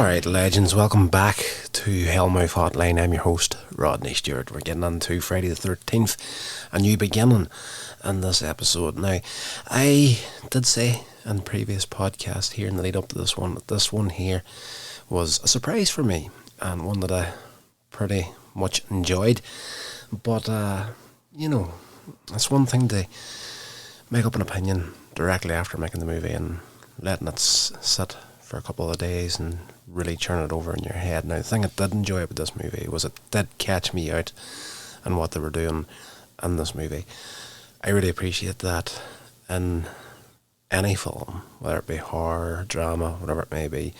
Alright, legends, welcome back to Hellmouth Hotline. I'm your host, Rodney Stewart. We're getting on to Friday the 13th, a new beginning in this episode. Now, I did say in the previous podcast here in the lead up to this one, that this one here was a surprise for me, and one that I pretty much enjoyed. But, it's one thing to make up an opinion directly after making the movie and letting it sit for a couple of days and really churn it over in your head. Now, the thing I did enjoy about this movie was it did catch me out on what they were doing in this movie. I really appreciate that in any film, whether it be horror, drama, whatever it may be,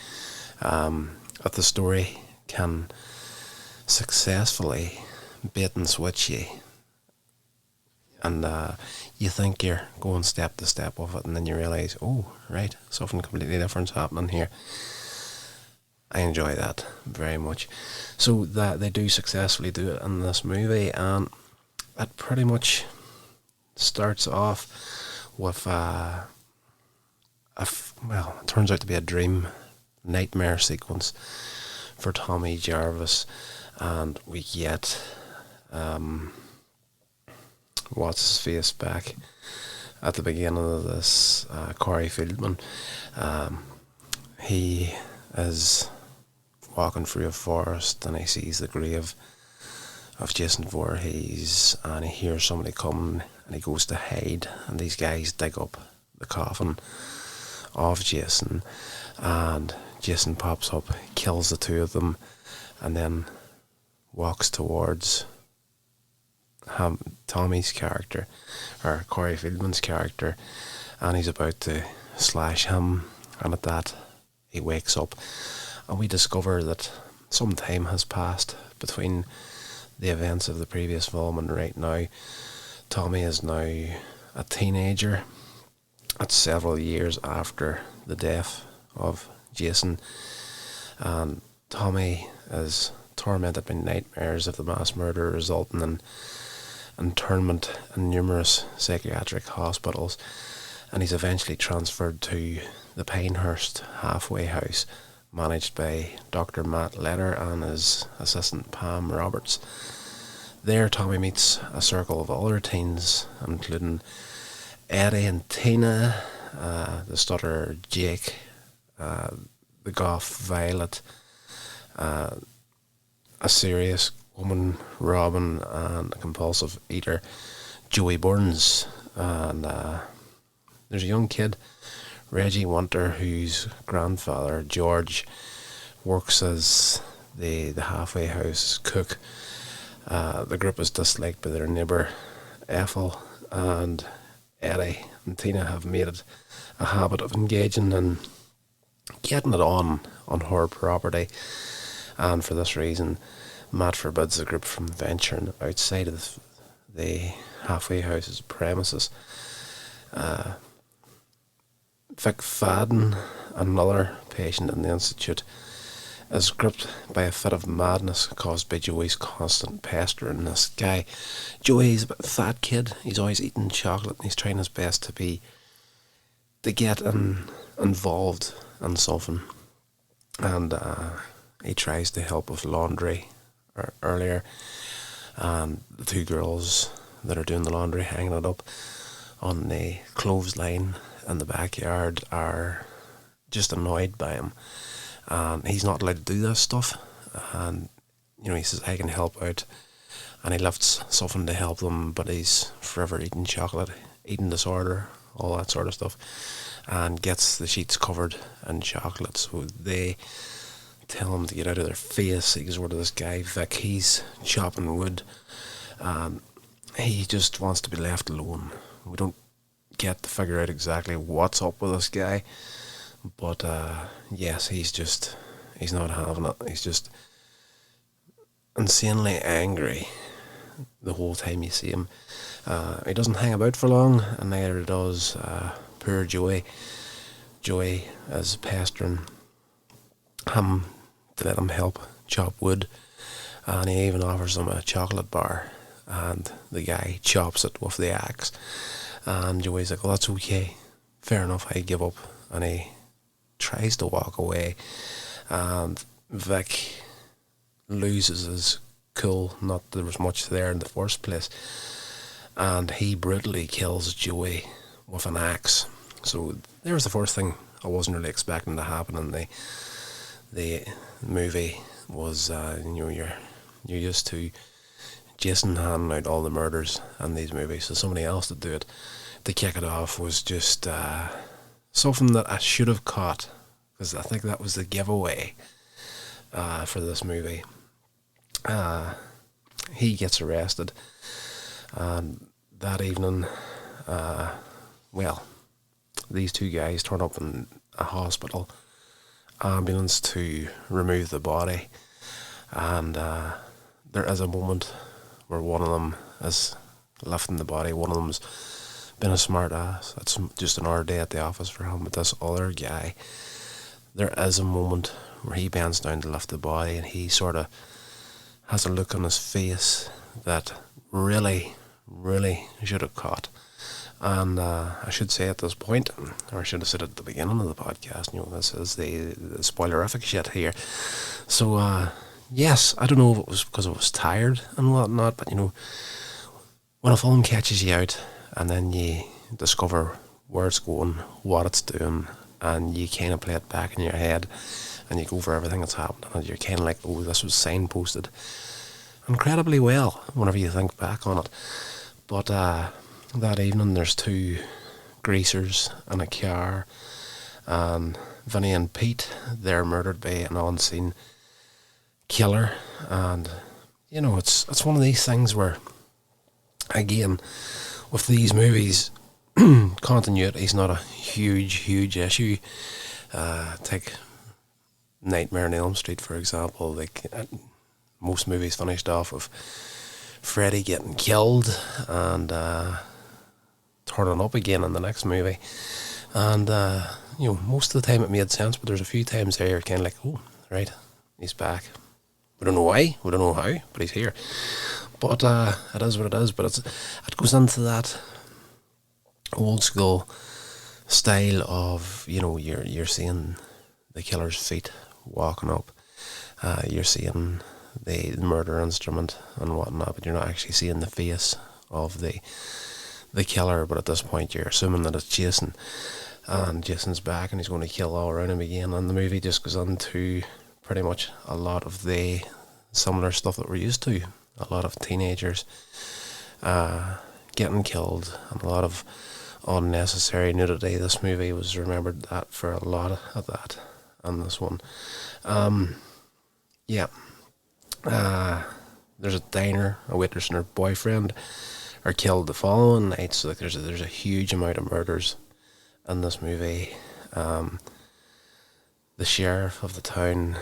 that the story can successfully bait and switch you, and you think you're going step to step with it, and then you realise, oh, right, something completely different's happening here. I enjoy that very much. So that they do successfully do it in this movie, and it pretty much starts off with it turns out to be a dream nightmare sequence for Tommy Jarvis, and we get what's his face back at the beginning of this, Corey Feldman. He is walking through a forest and he sees the grave of Jason Voorhees, and he hears somebody coming and he goes to hide, and these guys dig up the coffin of Jason, and Jason pops up, kills the two of them, and then walks towards Tommy's character, or Corey Feldman's character, and he's about to slash him, and at that he wakes up, and we discover that some time has passed between the events of the previous film and right now. Tommy is now a teenager. It's several years after the death of Jason, and Tommy is tormented by nightmares of the mass murder resulting in internment in numerous psychiatric hospitals, and he's eventually transferred to the Pinehurst halfway house managed by Dr. Matt Letter and his assistant Pam Roberts. There Tommy meets a circle of other teens, including Eddie and Tina, the stutterer Jake, the goth Violet, a serious woman Robin, and a compulsive eater Joey Burns, and there's a young kid, Reggie Winter, whose grandfather George works as the halfway house cook. The group is disliked by their neighbour Ethel, and Eddie and Tina have made it a habit of engaging in getting it on her property, and for this reason Matt forbids the group from venturing outside of the halfway house's premises. Vic Fadden, another patient in the institute, is gripped by a fit of madness caused by Joey's constant pestering. This guy, Joey's a bit fat kid. He's always eating chocolate, and he's trying his best to get involved in something. And he tries to help with laundry earlier, and the two girls that are doing the laundry, hanging it up on the clothesline in the backyard, are just annoyed by him. He's not allowed to do this stuff, and he says, I can help out, and he lifts something to help them, but he's forever eating chocolate, eating disorder, all that sort of stuff, and gets the sheets covered in chocolate. So they tell him to get out of their face. He goes over to this guy Vic, he's chopping wood, he just wants to be left alone. We don't get to figure out exactly what's up with this guy, but yes, he's not having it. He's just insanely angry the whole time you see him. He doesn't hang about for long, and neither does poor Joey. Joey is pestering him to let him help chop wood, and he even offers him a chocolate bar, and the guy chops it with the axe, and Joey's like, well, that's okay, fair enough, I give up, and he tries to walk away, And Vic loses his cool, not that there was much there in the first place, and he brutally kills Joey with an axe. So there was the first thing I wasn't really expecting to happen in the movie. Was you're used to Jason handing out all the murders in these movies, so somebody else to do it to kick it off was just something that I should have caught, because I think that was the giveaway for this movie. He gets arrested, and that evening, well, these two guys turn up in a hospital ambulance to remove the body, and there is a moment where one of them is lifting the body. One of them's been a smart ass. It's just another day at the office for him. But this other guy, there is a moment where he bends down to lift the body, and he sort of has a look on his face that really, really should have caught. And I should say at this point, or I should have said at the beginning of the podcast, this is the spoilerific shit here. So, yes, I don't know if it was because I was tired and whatnot, but when a film catches you out and then you discover where it's going, what it's doing, and you kind of play it back in your head and you go over everything that's happened, and you're kind of like, oh, this was signposted incredibly well whenever you think back on it. But that evening there's two greasers in a car, and Vinny and Pete, they're murdered by an unseen killer. And it's one of these things where, again, with these movies, continuity is not a huge issue. Take Nightmare on Elm Street, for example. Like, most movies finished off with Freddy getting killed and turning up again in the next movie. And most of the time it made sense, but there's a few times there you're kind of like, oh, right, he's back. We don't know why, we don't know how, but he's here. But it is what it is. But it goes into that old school style of, you're seeing the killer's feet walking up, you're seeing the murder instrument and whatnot, but you're not actually seeing the face of the killer. But at this point you're assuming that it's Jason, and Jason's back and he's going to kill all around him again, and the movie just goes into pretty much a lot of the similar stuff that we're used to. A lot of teenagers getting killed, and a lot of unnecessary nudity. This movie was remembered that for a lot of that, and this one. There's a diner, a waitress and her boyfriend are killed the following night. So there's a huge amount of murders in this movie. The sheriff of the town,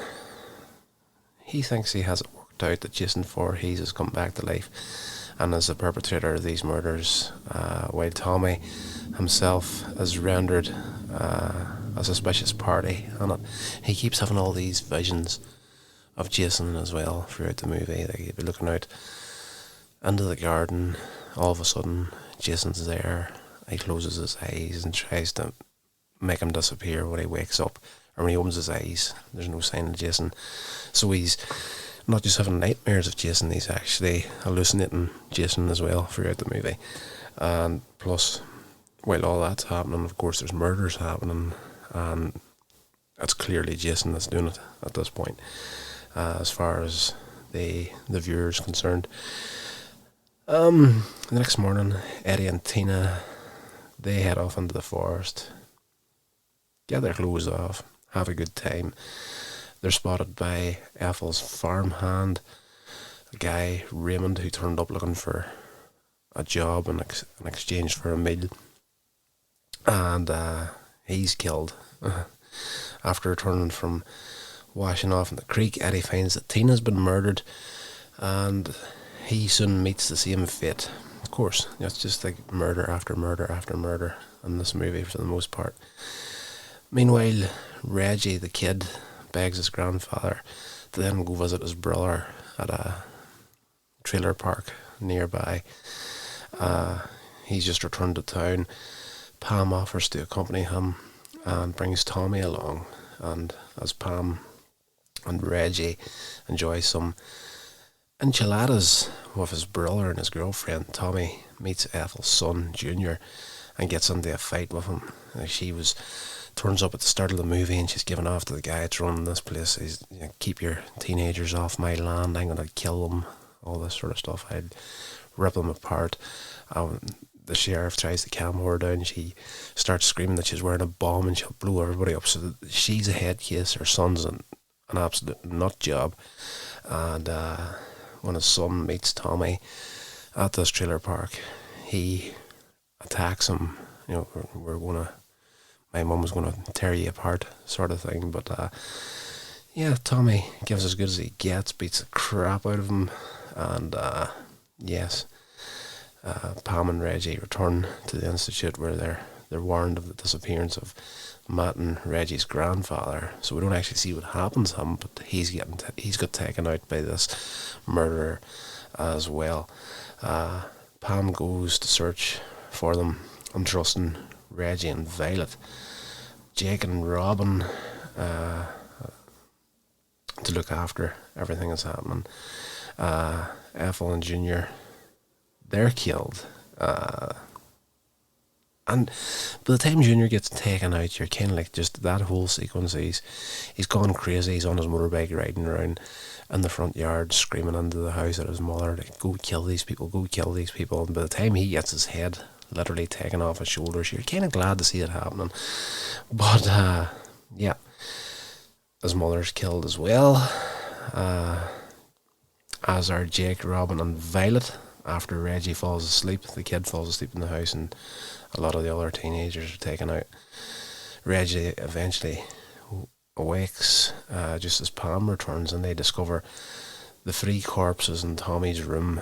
he thinks he has it worked out that Jason Voorhees has come back to life and is the perpetrator of these murders, while Tommy himself is rendered a suspicious party, and he keeps having all these visions of Jason as well throughout the movie. Like, he'd be looking out into the garden, all of a sudden Jason's there, he closes his eyes and tries to make him disappear when he wakes up, or when he opens his eyes there's no sign of Jason. So he's not just having nightmares of Jason, he's actually hallucinating Jason as well throughout the movie. And plus, while all that's happening, of course there's murders happening, and it's clearly Jason that's doing it at this point, as far as the viewer's concerned. The next morning, Eddie and Tina, they head off into the forest, get their clothes off, have a good time. They're spotted by Ethel's farmhand, a guy, Raymond, who turned up looking for a job in exchange for a meal. And he's killed. After returning from washing off in the creek, Eddie finds that Tina's been murdered, and he soon meets the same fate. Of course, it's just like murder after murder after murder in this movie for the most part. Meanwhile, Reggie, the kid, begs his grandfather to then go visit his brother at a trailer park nearby. He's just returned to town. Pam offers to accompany him and brings Tommy along, and as Pam And Reggie enjoys some enchiladas with his brother and his girlfriend. Tommy meets Ethel's son, Junior, and gets into a fight with him. She turns up at the start of the movie and she's giving off to the guy that's running this place. He's, keep your teenagers off my land, I'm going to kill them, all this sort of stuff. I'd rip them apart. The sheriff tries to calm her down. She starts screaming that she's wearing a bomb and she'll blow everybody up. So she's a head case. Her son's an absolute nut job. And when his son meets Tommy at this trailer park, he attacks him. My mum was going to tear you apart, sort of thing. But Tommy gives as good as he gets, beats the crap out of him. And yes, Pam and Reggie return to the institute where they're warned of the disappearance of Matt and Reggie's grandfather. So we don't actually see what happens to him, but he's got taken out by this murderer as well. Pam goes to search for them, entrusting Reggie and Violet, Jake and Robin to look after everything that's happening. Ethel and Junior, they're killed. And by the time Junior gets taken out, you're kind of like, just that whole sequence, he's gone crazy. He's on his motorbike riding around in the front yard, screaming into the house at his mother, like, go kill these people, go kill these people. And by the time he gets his head literally taken off his shoulders, you're kind of glad to see it happening. But his mother's killed as well, as are Jake, Robin and Violet. After Reggie falls asleep, the kid falls asleep in the house and a lot of the other teenagers are taken out. Reggie eventually awakes just as Pam returns, and they discover the 3 corpses in Tommy's room.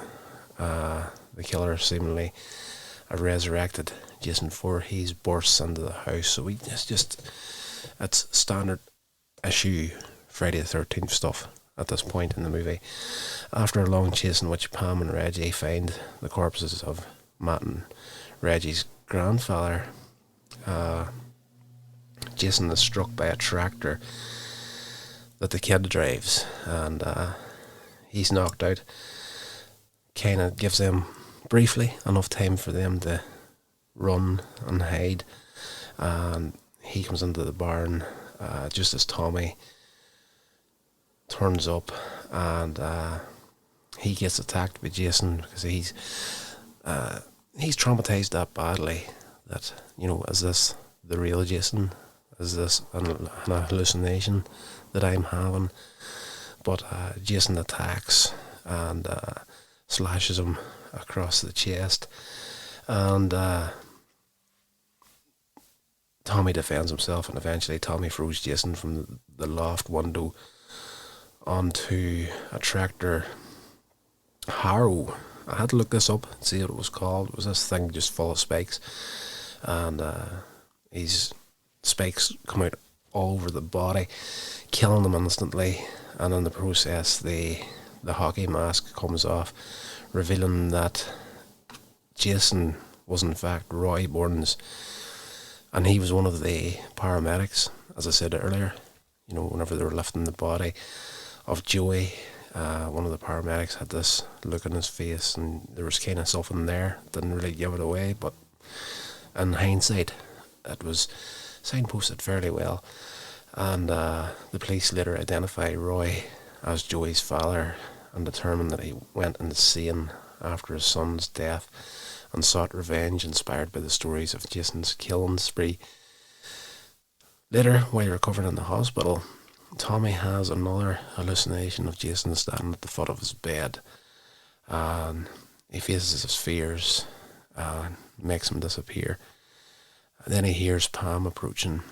The killer seemingly resurrected Jason Voorhees, bursts into the house. So it's standard issue Friday the 13th stuff at this point in the movie. After a long chase in which Pam and Reggie find the corpses of Matt and Reggie's grandfather, Jason is struck by a tractor that the kid drives, and he's knocked out. Kind of gives them briefly enough time for them to run and hide, and he comes into the barn just as Tommy turns up, and he gets attacked by Jason because he's traumatized that badly that, is this the real Jason? Is this an hallucination that I'm having? But Jason attacks and slashes him across the chest, and Tommy defends himself, and eventually Tommy throws Jason from the loft window onto a tractor harrow. I had to look this up and see what it was called. It was this thing just full of spikes, and his spikes come out all over the body, killing them instantly, and in the process the hockey mask comes off, revealing that Jason was in fact Roy Burns, and he was one of the paramedics, as I said earlier. Whenever they were lifting the body of Joey, one of the paramedics had this look on his face, and there was kind of something there. Didn't really give it away, but in hindsight, it was signposted fairly well. And the police later identify Roy as Joey's father and determined that he went insane after his son's death and sought revenge, inspired by the stories of Jason's killing spree. Later, while recovering in the hospital, Tommy has another hallucination of Jason standing at the foot of his bed, and he faces his fears and makes him disappear. And then he hears Pam approaching,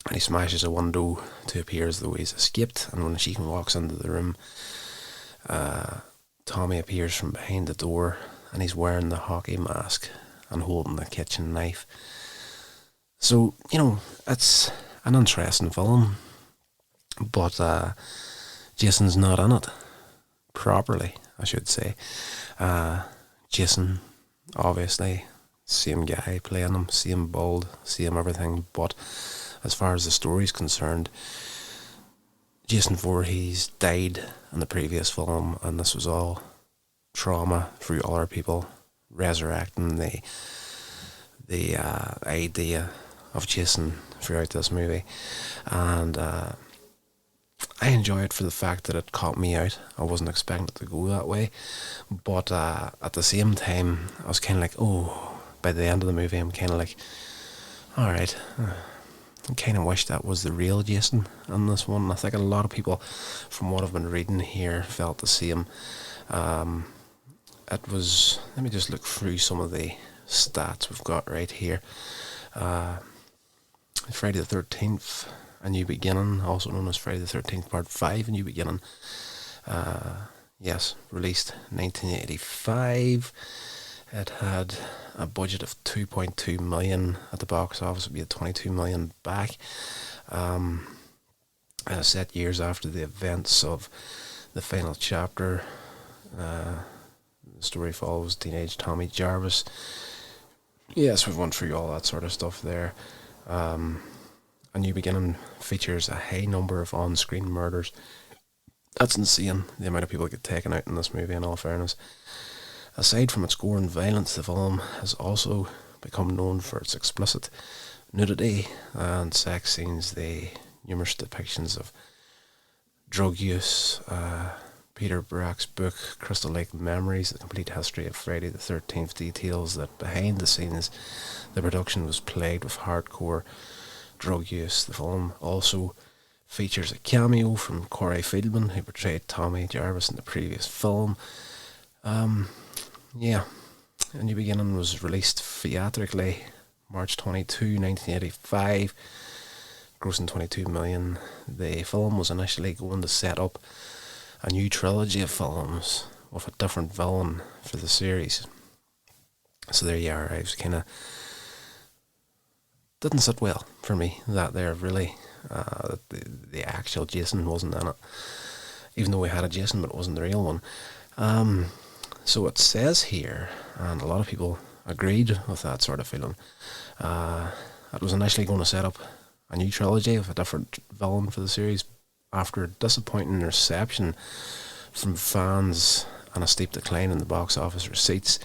and he smashes a window to appear as though he's escaped, and when she walks into the room, Tommy appears from behind the door, and he's wearing the hockey mask and holding the kitchen knife. So, it's an interesting film, but Jason's not in it properly, I should say. Jason, obviously, same guy playing him, same build, same everything, but as far as the story's concerned, Jason Voorhees died in the previous film, and this was all trauma through other people resurrecting the idea of Jason throughout this movie. And I enjoy it for the fact that it caught me out. I wasn't expecting it to go that way, but at the same time, I was kind of like, oh, by the end of the movie, I'm kind of like, alright, I kind of wish that was the real Jason in this one. I think a lot of people, from what I've been reading here, felt the same. It was, let me just look through some of the stats we've got right here. Friday the 13th, A New Beginning, also known as Friday the 13th Part 5, A New Beginning. Yes, released 1985. It had a budget of 2.2 million at the box office. It would be at 22 million back. Set years after the events of the final chapter. The story follows teenage Tommy Jarvis. Yes, we've went through all that sort of stuff there. A New Beginning features a high number of on-screen murders. That's insane, the amount of people get taken out in this movie, in all fairness. Aside from its gore and violence, the film has also become known for its explicit nudity and sex scenes, the numerous depictions of drug use. Peter Brack's book, Crystal Lake Memories, The Complete History of Friday the 13th, details that behind the scenes, the production was plagued with hardcore drug use. The film also features a cameo from Corey Feldman, who portrayed Tommy Jarvis in the previous film. A New Beginning was released theatrically March 22, 1985, grossing 22 million. The film was initially going to set up a new trilogy of films with a different villain for the series. So there you are. I was kind of, didn't sit well for me that there really. The actual Jason wasn't in it, even though we had a Jason, but it wasn't the real one. So it says here, and a lot of people agreed with that sort of feeling, it was initially going to set up a new trilogy with a different villain for the series. After a disappointing reception from fans and a steep decline in the box office receipts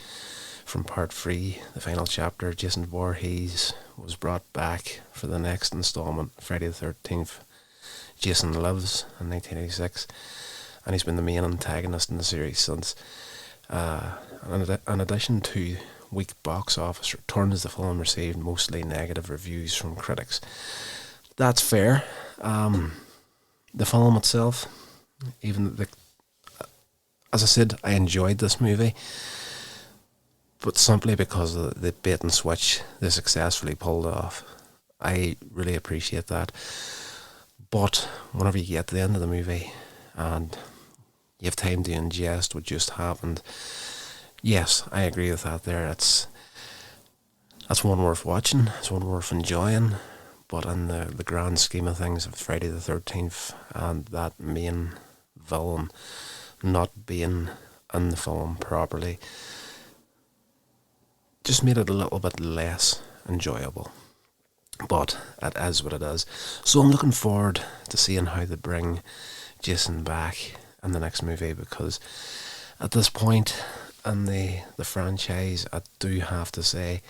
from Part 3, the final chapter, Jason Voorhees was brought back for the next installment, Friday the 13th. Jason Lives in 1986, and he's been the main antagonist in the series since. In addition to weak box office returns, the film received mostly negative reviews from critics. That's fair. The film itself, as I said, I enjoyed this movie, but simply because of the bait and switch they successfully pulled off. I really appreciate that. But whenever you get to the end of the movie and you have time to ingest what just happened, yes, I agree with that there. That's one worth watching, it's one worth enjoying, but in the grand scheme of things of Friday the 13th and that main villain not being in the film properly just made it a little bit less enjoyable. But it is what it is. So I'm looking forward to seeing how they bring Jason back in the next movie, because at this point in the franchise, I do have to say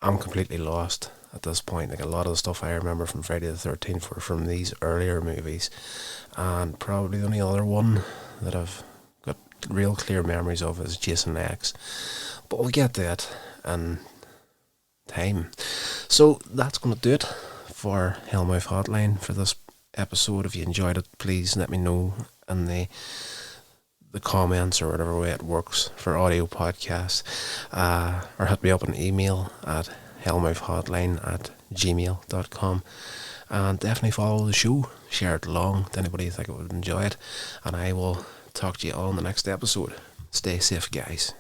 I'm completely lost at this point. Like, a lot of the stuff I remember from Friday the 13th were from these earlier movies, and probably the only other one that I've got real clear memories of is Jason X. But we'll get to it in time. So that's going to do it for Hellmouth Hotline for this episode. If you enjoyed it, please let me know in the comments or whatever way it works for audio podcasts, or hit me up an email at hellmouthhotline@gmail.com, and definitely follow the show, share it along to anybody you think would enjoy it, and I will talk to you all in the next episode. Stay safe, guys.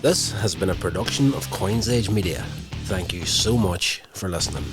This has been a production of Coins Age Media. Thank you so much for listening.